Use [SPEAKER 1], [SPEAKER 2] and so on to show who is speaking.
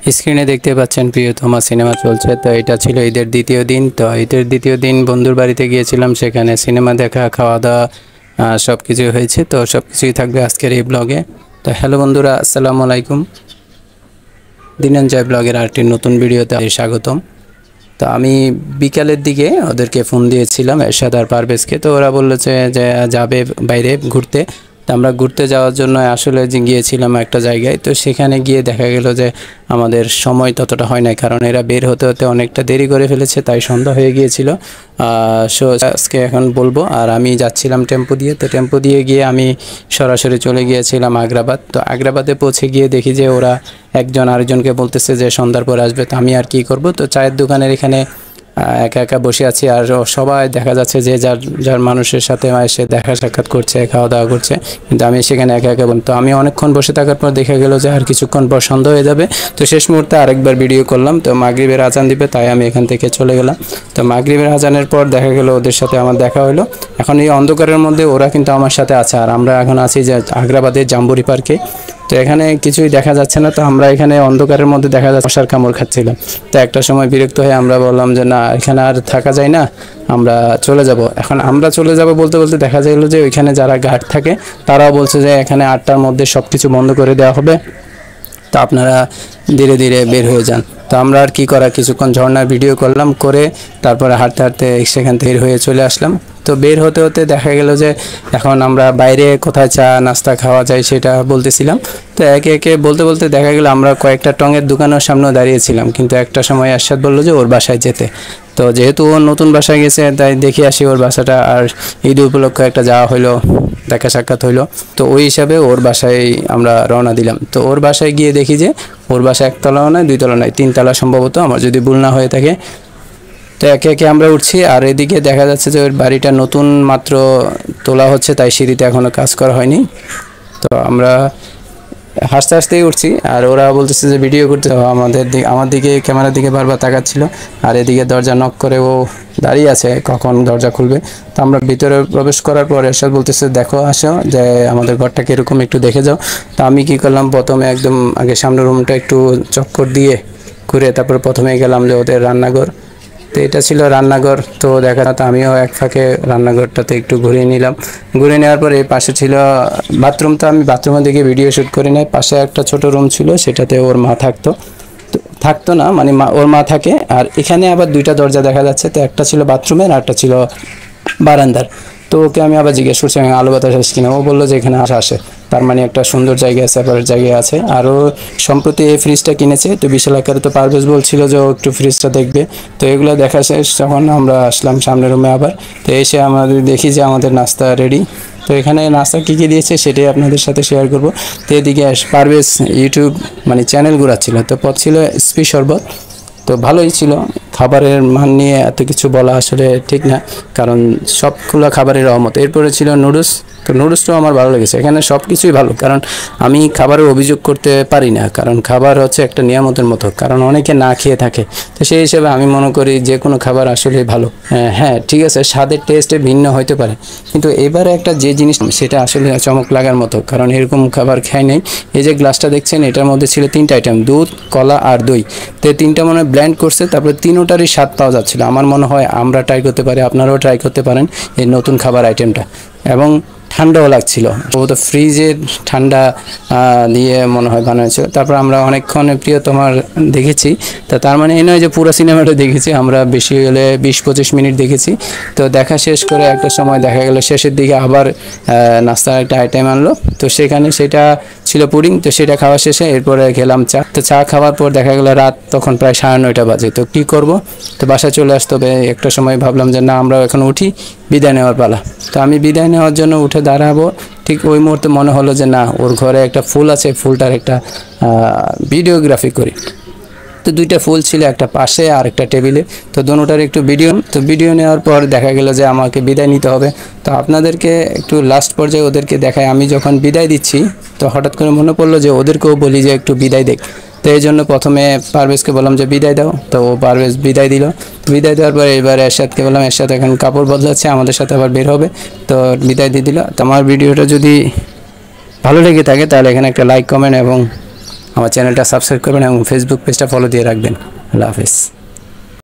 [SPEAKER 1] স্ক্রিনে দেখতে পাচ্ছেন প্রিয়তমা সিনেমা চলছে। তো এটা ছিল ঈদের দ্বিতীয় দিন। তো ঈদের দ্বিতীয় দিন বন্ধুর বাড়িতে গিয়েছিলাম, সেখানে সিনেমা দেখা, খাওয়া দাওয়া সব কিছুই হয়েছে। তো সব কিছুই থাকবে আজকের এই ব্লগে। তো হ্যালো বন্ধুরা, আসসালামু আলাইকুম। দিনাঞ্জয় ব্লগের আরেকটি নতুন ভিডিওতে স্বাগতম। তো আমি বিকালের দিকে ওদেরকে ফোন দিয়েছিলাম, এরশাদ আর পারভেজকে। তো ওরা বলছে যে যাবে বাইরে ঘুরতে। তো আমরা ঘুরতে যাওয়ার জন্য আসলে যে গিয়েছিলাম একটা জায়গায়। তো সেখানে গিয়ে দেখা গেল যে আমাদের সময় ততটা হয় না, কারণ এরা বের হতে হতে অনেকটা দেরি করে ফেলেছে, তাই সন্ধ্যা হয়ে গিয়েছিল। সো আজকে এখন বলবো। আর আমি যাচ্ছিলাম টেম্পো দিয়ে। তো টেম্পো দিয়ে গিয়ে আমি সরাসরি চলে গিয়েছিলাম আগ্রাবাদ। তো আগ্রাবাদে পৌঁছে গিয়ে দেখি যে ওরা একজন আরেকজনকে বলতেছে যে সন্ধ্যার পর আসবে। তো আমি আর কি করব, তো চায়ের দোকানের এখানে একা একা বসে আছি। আর সবাই দেখা যাচ্ছে যে যার যার মানুষের সাথে এসে দেখা সাক্ষাৎ করছে, খাওয়া দাওয়া করছে, কিন্তু আমি সেখানে একা একা। তো আমি অনেকক্ষণ বসে থাকার পর দেখা গেল যে আর কিছুক্ষণ পর সন্ধ্যা হয়ে যাবে। তো শেষ মুহূর্তে আরেকবার ভিডিও করলাম। তো মাগরিবের আজান দিবে, তাই আমি এখান থেকে চলে গেলাম। তো মাগরিবের আজানের পর দেখা গেল ওদের সাথে আমার দেখা হলো। এখন এই অন্ধকারের মধ্যে ওরা কিন্তু আমার সাথে আছে, আর আমরা এখন আছি যে আগ্রাবাদের জাম্বুরি পার্কে। তো এখানে কিছুই দেখা যাচ্ছে না। তো আমরা এখানে অন্ধকারের মধ্যে দেখা যাচ্ছে মশার কামড় খাচ্ছিলাম। তো একটা সময় বিরক্ত হয়ে আমরা বললাম যে না, এখানে আর থাকা যায় না, আমরা চলে যাব। এখন আমরা চলে যাব বলতে বলতে দেখা গেল যে ওইখানে যারা গার্ড থাকে তারাও বলছে যে এখানে 8টার মধ্যে সব কিছু বন্ধ করে দেওয়া হবে, তো আপনারা ধীরে ধীরে বের হয়ে যান। তো আমরা আর কি করা, কিছুক্ষণ ঝর্ণার ভিডিও করলাম, করে তারপরে হাঁটতে হাঁটতে সেখান থেকে হয়ে চলে আসলাম। তো বের হতে হতে দেখা গেল যে এখন আমরা বাইরে কোথায় চা নাস্তা খাওয়া যায় সেটা বলতেছিলাম। তো একে একে বলতে বলতে দেখা গেল আমরা কয়েকটা টঙের দোকানের সামনেও দাঁড়িয়েছিলাম, কিন্তু একটা সময় আরশাদ বললো যে ওর বাসায় যেতে। তো যেহেতু ও নতুন বাসায় গেছে, তাই দেখে আসি ওর বাসাটা। আর ঈদ উপলক্ষে একটা যাওয়া হলো, দেখা সাক্ষাৎ হইলো। তো ওই হিসাবে ওর বাসায় আমরা রওনা দিলাম। তো ওর বাসায় গিয়ে দেখি যে ওর বাসায় একতলাও নয়, দুইতলা নয়, 3তলা সম্ভবত, আমার যদি ভুল না হয়ে থাকে। তো একে একে আমরা উঠছি, আর এদিকে দেখা যাচ্ছে যে ওর বাড়িটা নতুন মাত্র তোলা হচ্ছে, তাই সিঁড়িতে এখনও কাজ করা হয়নি। তো আমরা হাসতে হাসতেই উঠছি, আর ওরা বলতেছে যে ভিডিও করতে। আমার দিকে ক্যামেরার দিকে বারবার তাকাচ্ছিল। আর এদিকে দরজা নক করে ও দাঁড়িয়ে আছে কখন দরজা খুলবে। তো আমরা ভিতরে প্রবেশ করার পর এরশাদ বলতেছে দেখো, আসো যে আমাদের ঘরটা কীরকম একটু দেখে যাও। তো আমি কি করলাম, প্রথমে একদম আগে সামনের রুমটা একটু চক্কর দিয়ে ঘুরে তারপরে প্রথমে গেলাম যে ওদের রান্নাঘর। তো এটা ছিল রান্নাঘর। তো দেখা যাচ্ছে আমিও এক ফাঁকে রান্নাঘরটাতে একটু ঘুরিয়ে নিলাম। ঘুরে নেওয়ার পরে পাশে ছিল বাথরুম। তো আমি বাথরুমের দিকে ভিডিও শ্যুট করি নাই। পাশে একটা ছোট রুম ছিল, সেটাতে ওর মা থাকতো। থাকতো না মানে ওর মা থাকে। আর এখানে আবার 2টা দরজা দেখা যাচ্ছে। তো একটা ছিল বাথরুমের, আর একটা ছিল বারান্দার। তো ওকে আমি আবার জিজ্ঞেস করছি আলো বাতাস আসে কিনা। ও বললো যে এখানে আসে, তার মানে একটা সুন্দর জায়গা, সেপারেট জায়গা আছে। আরও সম্প্রতি এই ফ্রিজটা কিনেছে, তো বিশাল আকারে। তো পারভেজ বলছিল যে ও একটু ফ্রিজটা দেখবে। তো এগুলো দেখা শেষ যখন আমরা আসলাম সামনের রুমে আবার। তো এসে আমাদের দেখি যে আমাদের নাস্তা রেডি। তো এখানে নাস্তা কী কী দিয়েছে সেটাই আপনাদের সাথে শেয়ার করব। তো এদিকে পারভেজ ইউটিউব মানে চ্যানেল ঘোরাচ্ছিল। তো পথ ছিল স্পি শরবত। তো ভালোই ছিল। খাবারের মান নিয়ে এত কিছু বলা আসলে ঠিক না, কারণ সবগুলো খাবারের রহমত। এরপরে ছিল নুডলস। তো নুডলসটাও আমার ভালো লেগেছে। এখানে সব কিছুই ভালো, কারণ আমি খাবারের অভিযোগ করতে পারি না, কারণ খাবার হচ্ছে একটা নিয়ামতের মতো, কারণ অনেকে না খেয়ে থাকে। তো সেই হিসেবে আমি মনে করি যে কোনো খাবার আসলে ভালো। হ্যাঁ ঠিক আছে, স্বাদের টেস্টে ভিন্ন হতে পারে, কিন্তু এবারে একটা যে জিনিস সেটা আসলে চমক লাগার মতো, কারণ এরকম খাবার খাই নাই। এই যে গ্লাসটা দেখছেন, এটার মধ্যে ছিল 3টা আইটেম, দুধ, কলা আর দই। তো 3টা মনে হয় ব্লেন্ড করছে, তারপরে 3টারই স্বাদ পাওয়া যাচ্ছিলো। আমার মনে হয় আমরা ট্রাই করতে পারি, আপনারাও ট্রাই করতে পারেন এই নতুন খাবার আইটেমটা। এবং ঠান্ডাও লাগছিল, ও তো ফ্রিজের ঠান্ডা দিয়ে মনে হয় বানাচ্ছে। তারপর আমরা অনেকক্ষণ প্রিয়তমার দেখেছি। তো তার মানে এই নয় যে পুরো সিনেমাটা দেখেছি, আমরা বেশি হলে 20-25 মিনিট দেখেছি। তো দেখা শেষ করে একটা সময় দেখা গেল শেষের দিকে আবার নাস্তার একটা আইটেম আনলো। তো সেখানে সেটা ছিল পুডিং। তো সেটা খাওয়া শেষে এরপরে খেলাম চা। তো চা খাওয়ার পর দেখা গেল রাত তখন প্রায় 9:30 বাজে। তো কী করব, তো বাসায় চলে আসতে হবে। একটা সময় ভাবলাম যে না, আমরা এখন উঠি, বিদায় নেওয়ার পালা। তো আমি বিদায় নেওয়ার জন্য উঠে দাঁড়াবো, ঠিক ওই মুহূর্তে মনে হলো যে না, ওর ঘরে একটা ফুল আছে, ফুলটার একটা ভিডিওগ্রাফি করি। তো 2টা ফুল ছিল, একটা পাশে আর একটা টেবিলে। তো দোনোটার একটু ভিডিও নেওয়ার পর দেখা গেল যে আমাকে বিদায় নিতে হবে। তো আপনাদেরকে একটু লাস্ট পর্যায়ে ওদেরকে দেখায়। আমি যখন বিদায় দিচ্ছি, তো হঠাৎ করে মনে পড়লো যে ওদেরকেও বলি যে একটু বিদায় দেখ। তো এই জন্য প্রথমে পারভেজকে বললাম যে বিদায় দাও। তো ও পারভেজ বিদায় দিল। বিদায় দেওয়ার পরে এবার এরশাদকে বললাম, এরশাদ এখন কাপড় বদলাচ্ছে, আমাদের সাথে আবার বের হবে। তো বিদায় দিয়ে দিল। তো আমার ভিডিওটা যদি ভালো লেগে থাকে তাহলে এখানে একটা লাইক, কমেন্ট এবং আমার চ্যানেলটা সাবস্ক্রাইব করবেন এবং ফেসবুক পেজটা ফলো দিয়ে রাখবেন। আল্লাহ হাফেজ।